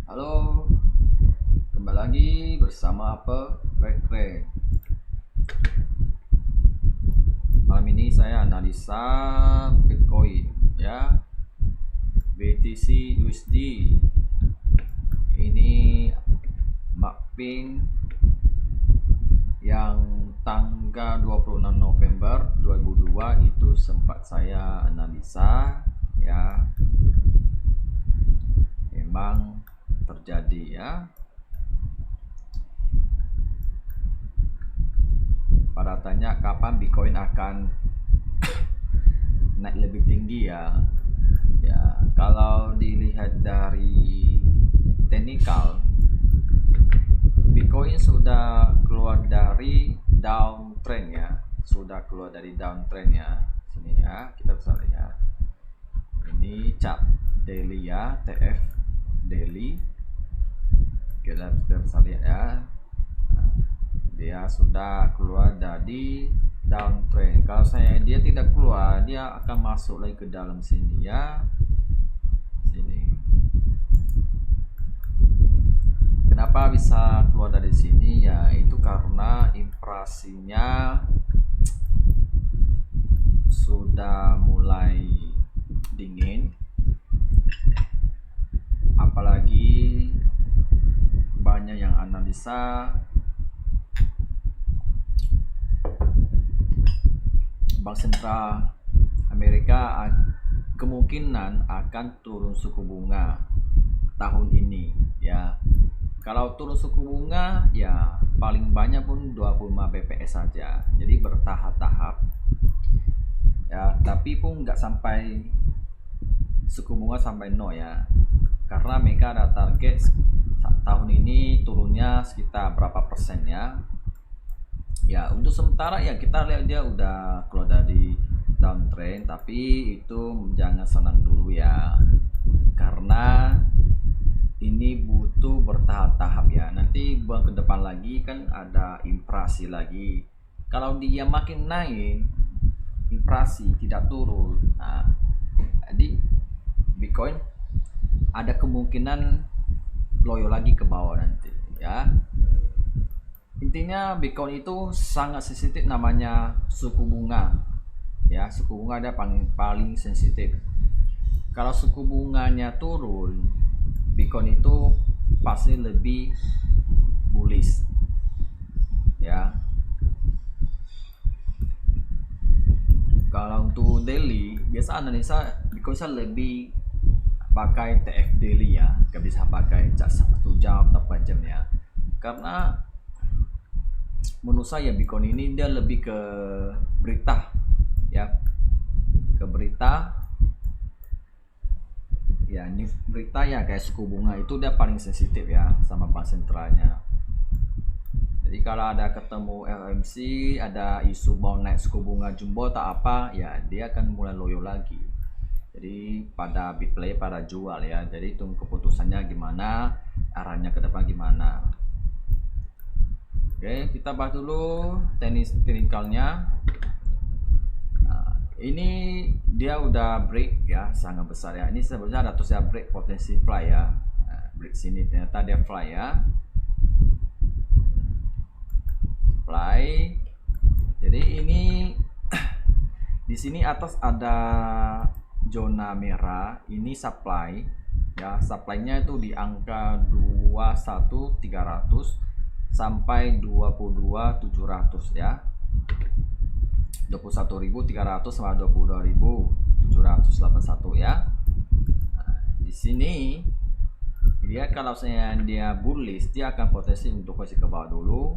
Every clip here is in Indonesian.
Halo, kembali lagi bersama apa? Rekre. Malam ini saya analisa Bitcoin ya, BTC USD. Ini mapping yang tanggal 26 November 2002 itu sempat saya analisa ya. Memang terjadi ya. Pada tanya kapan Bitcoin akan naik lebih tinggi ya. Ya, kalau dilihat dari teknikal, Bitcoin sudah keluar dari downtrend ya, sudah keluar dari downtrend ya. Sini ya, kita bisa lihat. Ini chart daily ya, TF daily. Kita bisa lihat ya. Dia sudah keluar dari downtrend. Kalau dia tidak keluar, dia akan masuk lagi ke dalam sini ya. Sini. Kenapa bisa keluar dari sini? Ya, itu karena inflasinya sudah mulai dingin. Apalagi banyak yang analisa Bank Sentral Amerika kemungkinan akan turun suku bunga tahun ini ya. Kalau turun suku bunga ya paling banyak pun 25 bps saja. Jadi bertahap-tahap ya, tapi pun nggak sampai suku bunga sampai 0 ya. Karena mereka ada target tahun ini turunnya sekitar berapa persen ya. Ya, untuk sementara ya kita lihat dia udah keluar dari downtrend, tapi itu jangan senang dulu ya. Karena ini butuh bertahap-tahap ya. Nanti bulan ke depan lagi kan ada inflasi lagi. Kalau dia makin naik, inflasi tidak turun. Nah, jadi Bitcoin ada kemungkinan loyo lagi ke bawah nanti ya. Intinya Bitcoin itu sangat sensitif, namanya suku bunga ya. Suku bunga ada paling sensitif. Kalau suku bunganya turun, Bitcoin itu pasti lebih bullish ya. Kalau untuk daily, biasa analisa Bitcoin saya lebih pakai TF daily ya, gak bisa pakai cat 1 jam atau 4 jam ya. Karena menurut saya Bitcoin ini dia lebih ke berita ya, ke berita ya, news berita ya, kayak suku bunga itu dia paling sensitif ya sama bank sentralnya. Jadi kalau ada ketemu LMC, ada isu mau naik suku bunga jumbo tak apa ya, dia akan mulai loyo lagi. Jadi pada big play, pada jual ya. Jadi tunggu keputusannya gimana, arahnya ke depan gimana. Oke, kita bahas dulu teknikalnya. Nah, ini dia udah break ya, sangat besar ya. Ini sebenarnya ada tulisnya break potensi fly ya. Nah, break sini ternyata dia fly ya. Fly. Jadi ini di sini atas ada zona merah, ini supply ya. Supply-nya itu di angka 21.300 sampai 22.700 ya. 21.300 sama 22.781 ya. Nah, di sini dia kalau dia bullish, dia akan potensi untuk posisi ke bawah dulu,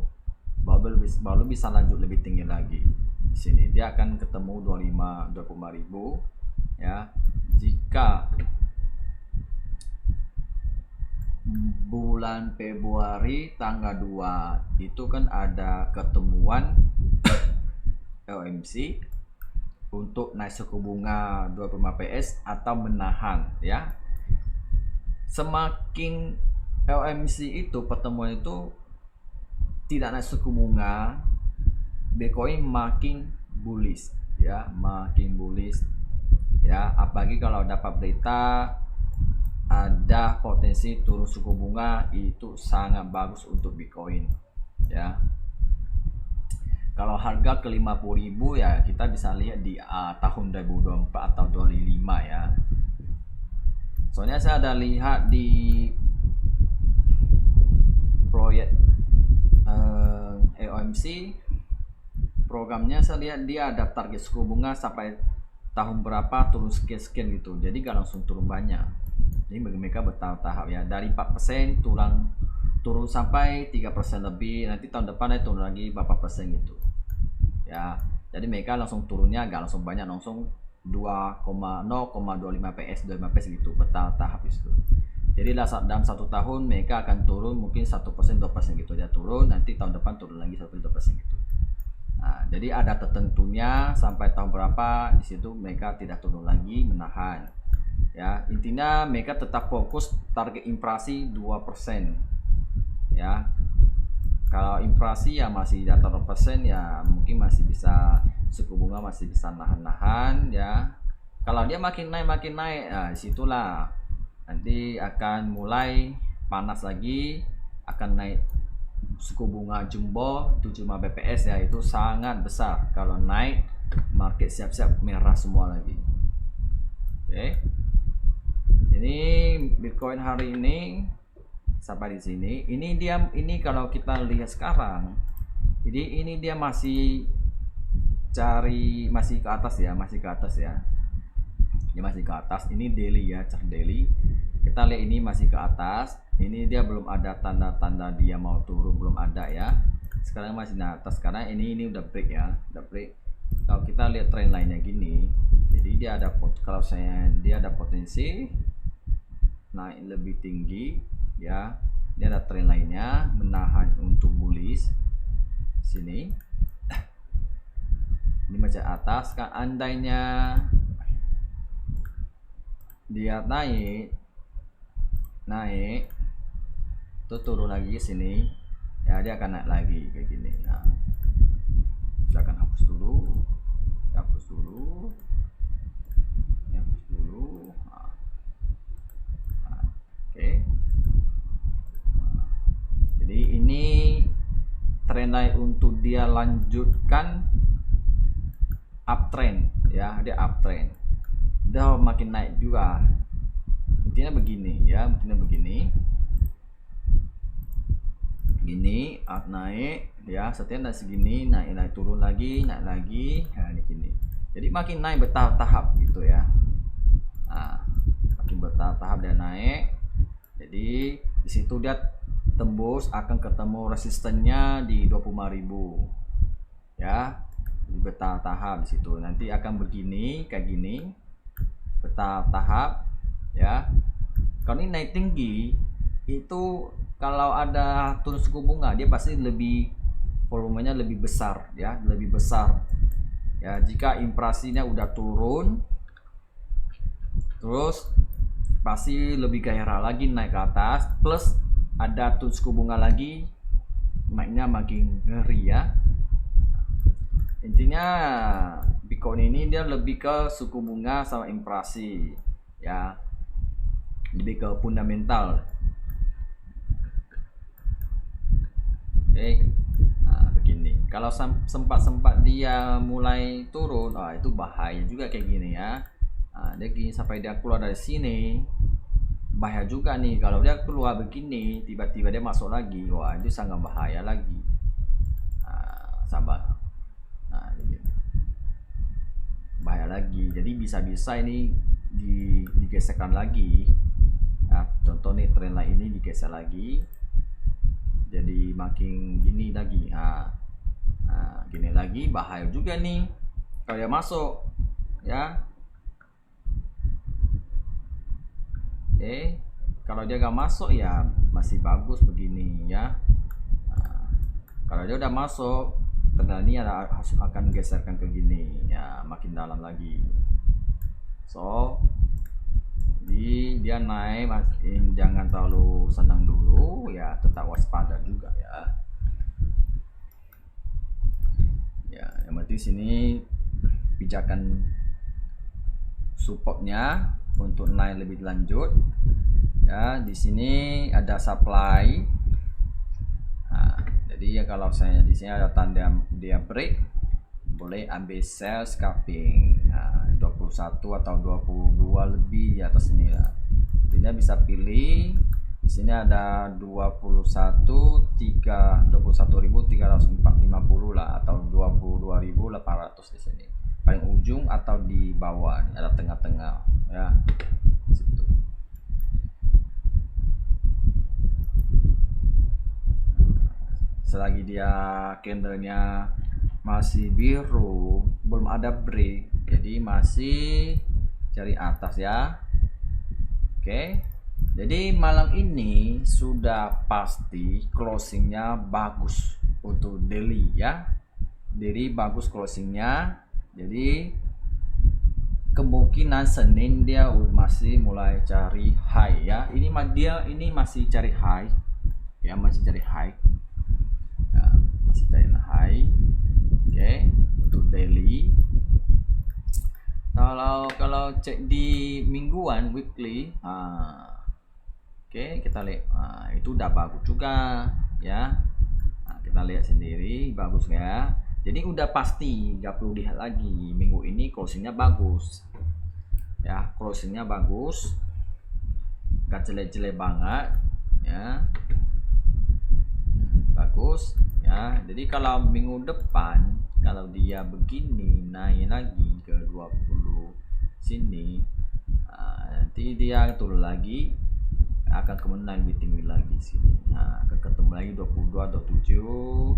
baru bisa lanjut lebih tinggi lagi. Di sini dia akan ketemu 25.000 ya. Jika bulan Februari tanggal 2 itu kan ada ketemuan LMC untuk naik suku bunga 25 PS atau menahan ya. Semakin LMC itu pertemuan itu tidak naik suku bunga, Bitcoin makin bullish ya, makin bullish ya. Apalagi kalau dapat berita ada potensi turun suku bunga, itu sangat bagus untuk Bitcoin ya. Kalau harga ke 50.000 ya kita bisa lihat di tahun 2024 atau 2025 ya. Soalnya saya ada lihat di proyek EOMC programnya, saya lihat dia ada target suku bunga sampai tahun berapa turun sekian gitu, jadi gak langsung turun banyak. Jadi bagi mereka bertahap-tahap ya, dari 4% turun sampai 3% lebih, nanti tahun depan turun lagi berapa persen gitu ya. Jadi mereka langsung turunnya gak langsung banyak, langsung 0,25 PS 25 PS gitu, bertahap-tahap itu. Jadi dalam 1 tahun mereka akan turun mungkin 1% 2% gitu, dia turun, nanti tahun depan turun lagi 1-2% gitu. Nah, jadi ada tertentunya sampai tahun berapa, di situ mereka tidak turun lagi, menahan. Ya, intinya mereka tetap fokus target inflasi 2%. Ya. Kalau inflasi ya masih di atas 2% ya mungkin masih bisa, suku bunga masih bisa nahan-nahan ya. Kalau dia makin naik, nah disitulah nanti akan mulai panas lagi, akan naik suku bunga jumbo 75 bps ya, itu sangat besar. Kalau naik market siap-siap merah semua lagi. Oke. Ini Bitcoin hari ini sampai di sini. Ini kalau kita lihat sekarang, jadi ini dia masih masih ke atas ya, Dia masih ke atas. Ini daily ya, chart daily. Kita lihat ini masih ke atas. Ini dia belum ada tanda-tanda dia mau turun, belum ada ya. Sekarang masih di atas karena ini udah break ya, udah break. Kalau kita lihat trend lainnya gini, jadi dia ada potensi naik lebih tinggi ya. Dia ada trend lainnya menahan untuk bullish sini. Ini macam atas kan, andainya dia naik tuh turun lagi ke sini ya, dia akan naik lagi kayak gini. Nah, saya akan hapus dulu. Nah. Oke. Jadi ini trend naik untuk dia lanjutkan uptrend ya, dia uptrend, dia makin naik juga. Intinya begini ya, gini naik ya, setiap dari segini naik turun lagi, naik lagi ya, ini gini. Jadi makin naik bertahap-tahap gitu ya. Nah, makin bertahap-tahap dia naik. Jadi di situ dia tembus, akan ketemu resistennya di 25.000 ya. Jadi bertahap-tahap di situ. Nanti akan begini kayak gini, bertahap-tahap ya. Kalau ini naik tinggi itu, kalau ada turun suku bunga dia pasti lebih volumenya lebih besar ya, lebih besar ya. Jika inflasinya udah turun, terus pasti lebih gairah lagi naik ke atas, plus ada turun suku bunga lagi, naiknya makin ngeri ya. Intinya Bitcoin ini dia lebih ke suku bunga sama inflasi ya, lebih ke fundamental. Oke. Nah, begini. Kalau sempat dia mulai turun, itu bahaya juga kayak gini ya. Nah, dia gini sampai dia keluar dari sini, bahaya juga nih. Kalau dia keluar begini, tiba-tiba dia masuk lagi, wah itu sangat bahaya lagi. Nah, sabar. Nah, begini. Bahaya lagi. Jadi bisa-bisa ini digeserkan lagi. Nah, contoh nih tren lain ini digeser lagi, jadi makin gini lagi. Nah, gini lagi bahaya juga nih kalau dia masuk ya. Kalau dia gak masuk ya masih bagus begini ya. Nah, kalau dia udah masuk, ternyata ini akan geserkan ke gini ya, makin dalam lagi. So jadi dia naik, jangan terlalu senang dulu ya, tetap waspada juga ya. Ya, yang penting sini pijakan supportnya untuk naik lebih lanjut Ya, di sini ada supply. Nah, jadi ya kalau saya di sini ada tanda dia break, boleh ambil sell scalping. Nah, 21 atau 22 lebih di atas ini lah. Tidak bisa pilih. Di sini ada 21.350 lah atau 22.800 di sini. Paling ujung atau di bawah, ada tengah-tengah ya. Situ. Selagi dia candlenya masih biru, belum ada break, jadi masih cari atas ya. Oke, jadi malam ini sudah pasti closingnya bagus untuk daily ya. Jadi bagus closingnya. Jadi kemungkinan Senin dia masih mulai cari high ya. Ini masih cari high ya, masih cari high. Ya, masih cari high. Oke, untuk daily. Kalau cek di mingguan weekly, oke, kita lihat itu udah bagus juga ya. Kita lihat sendiri bagus ya. Jadi udah pasti, nggak perlu lihat lagi. Minggu ini closingnya bagus ya, closingnya bagus, nggak jelek-jelek banget ya, bagus ya. Jadi kalau minggu depan kalau dia begini naik lagi ke 20 sini, nanti dia turun lagi, akan kemudian lebih tinggi lagi sini. Akan ketemu lagi 22 atau 7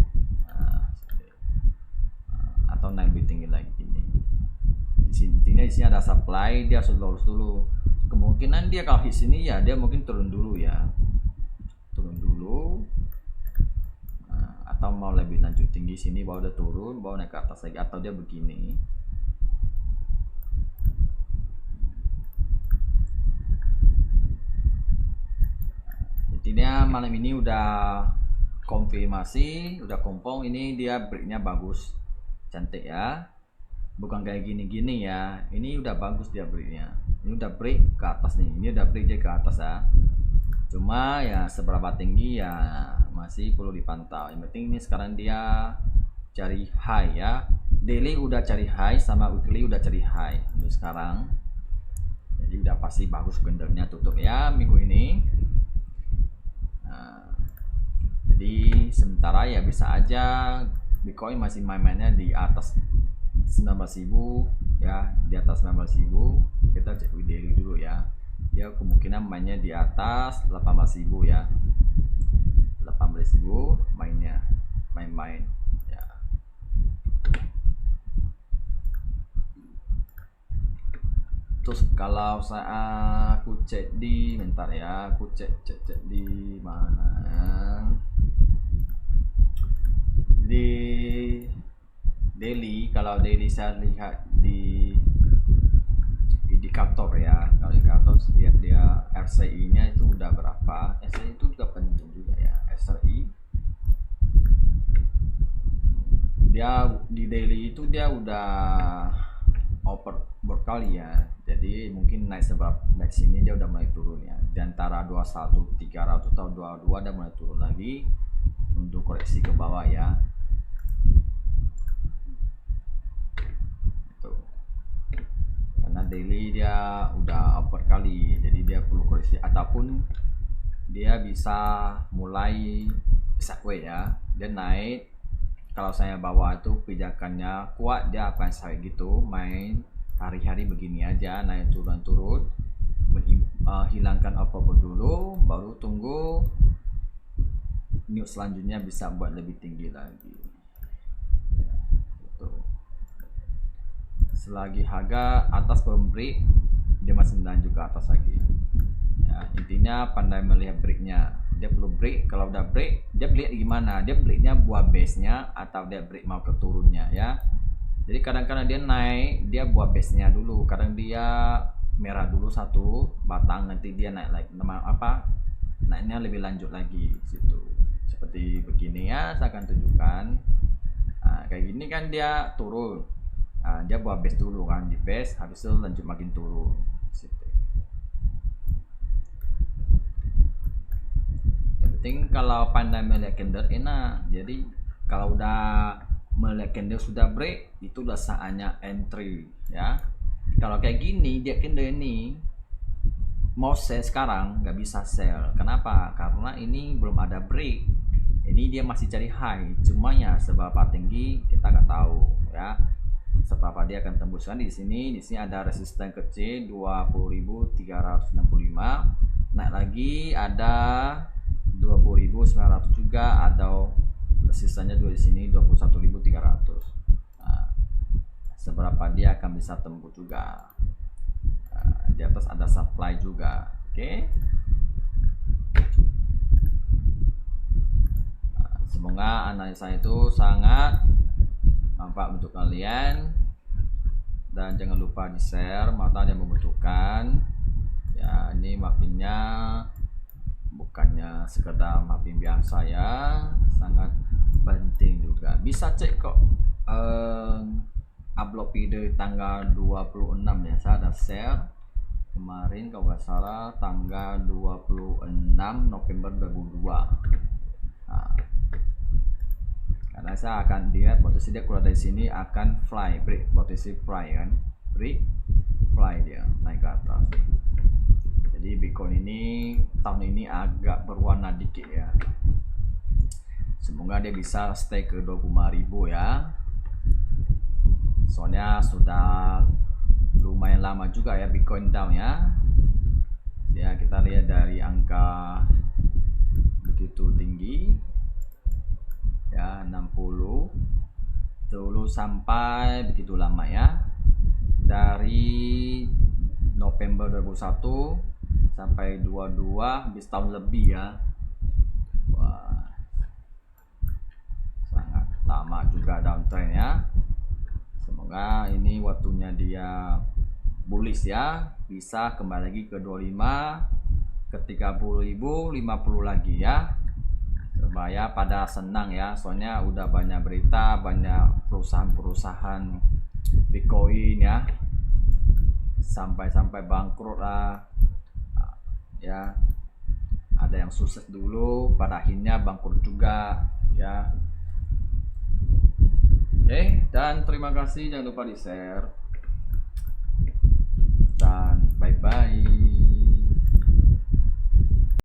atau naik lebih tinggi lagi gini. Di sini ada supply, dia harus lurus dulu. Kemungkinan dia kalau di sini ya dia mungkin turun dulu ya, turun dulu. Atau mau lebih lanjut tinggi sini baru dia turun, baru naik ke atas lagi, atau dia begini. Intinya malam ini udah konfirmasi, udah kompong, ini dia breaknya bagus, cantik ya, bukan kayak gini-gini ya. Ini udah bagus dia breaknya, ini udah break ke atas nih, ini udah break dia ke atas ya. Cuma ya seberapa tinggi ya masih perlu dipantau. Yang penting ini sekarang dia cari high ya. Daily udah cari high, sama weekly udah cari high untuk sekarang. Jadi udah pasti bagus candlenya tutup ya minggu ini. Jadi sementara ya bisa aja Bitcoin masih main-mainnya di atas 19.000 ya, di atas 19.000. Kita cek daily dulu ya. Dia kemungkinan mainnya di atas 18.000 ya, 18.000 mainnya, main-main ya. Terus kalau aku cek di, bentar ya, aku cek di mana, di daily. Kalau daily saya lihat di indikator ya. Kalau indikator lihat dia RSI nya itu udah berapa. RSI itu juga penting juga ya, RSI. Dia di daily itu dia udah over berkali ya. Jadi mungkin naik sebab naik sini dia udah mulai turun ya. Di antara 21.300 atau 22 dia mulai turun lagi untuk koreksi ke bawah ya. Karena daily dia udah over kali, jadi dia perlu koreksi ataupun dia bisa mulai sideways ya. Dia naik, kalau saya bawa itu pijakannya kuat, dia akan sideways gitu, main hari-hari begini aja, naik turun-turun, hilangkan apapun dulu, baru tunggu news selanjutnya bisa buat lebih tinggi lagi. Selagi harga atas break, dia masih melanjut ke atas lagi ya. Intinya pandai melihat breaknya. Dia perlu break. Kalau udah break, dia break gimana, dia breaknya buat base nya atau dia break mau ke turunnya ya. Jadi kadang-kadang dia naik, dia buat base nya dulu, kadang dia merah dulu satu batang, nanti dia naik lagi, naiknya lebih lanjut lagi situ. Seperti begini ya, saya akan tunjukkan. Kayak gini kan dia turun, dia buat base dulu kan, di base habis itu lanjut makin turun situ. penting kalau pandai melihat candle enak. Jadi kalau udah melihat candle sudah break, itu udah saatnya entry ya. Kalau kayak gini dia candle ini mau sell sekarang nggak bisa sell. Kenapa? Karena ini belum ada break. Ini dia masih cari high. Cuma ya seberapa tinggi kita nggak tahu ya. Seberapa dia akan tembuskan di sini. Di sini ada resisten kecil 20.365. Naik lagi ada 20.900 juga, atau resistannya juga di sini 21.300. Nah, seberapa dia akan bisa tembus juga. Di atas ada supply juga. Oke. Semoga analisa itu sangat manfaat untuk kalian, dan jangan lupa di share mata yang membutuhkan ya. Ini mappingnya bukannya sekedar mapping biasa ya, sangat penting juga. Bisa cek kok upload video tanggal 26 ya, saya ada share kemarin kalau nggak salah tanggal 26 November 2002. Nah, karena saya akan lihat posisi dia keluar dari sini akan fly, break posisi fly kan, break fly dia naik ke atas. Jadi Bitcoin ini tahun ini agak berwarna dikit ya. Semoga dia bisa stay ke 25.000 ya. Soalnya sudah lumayan lama juga ya Bitcoin down ya. Ya kita lihat dari angka begitu tinggi ya 60 dulu sampai begitu lama ya, dari November 2001 sampai 22, habis tahun lebih ya. Wah, sangat lama juga downtrend ya. Semoga ini waktunya dia bullish ya, bisa kembali lagi ke 25, ke 30.000, 50 lagi ya, supaya pada senang ya. Soalnya udah banyak berita, banyak perusahaan-perusahaan Bitcoin ya sampai bangkrut lah ya. Ada yang sukses dulu pada akhirnya bangkrut juga ya. Oke, dan terima kasih, jangan lupa di share dan bye bye.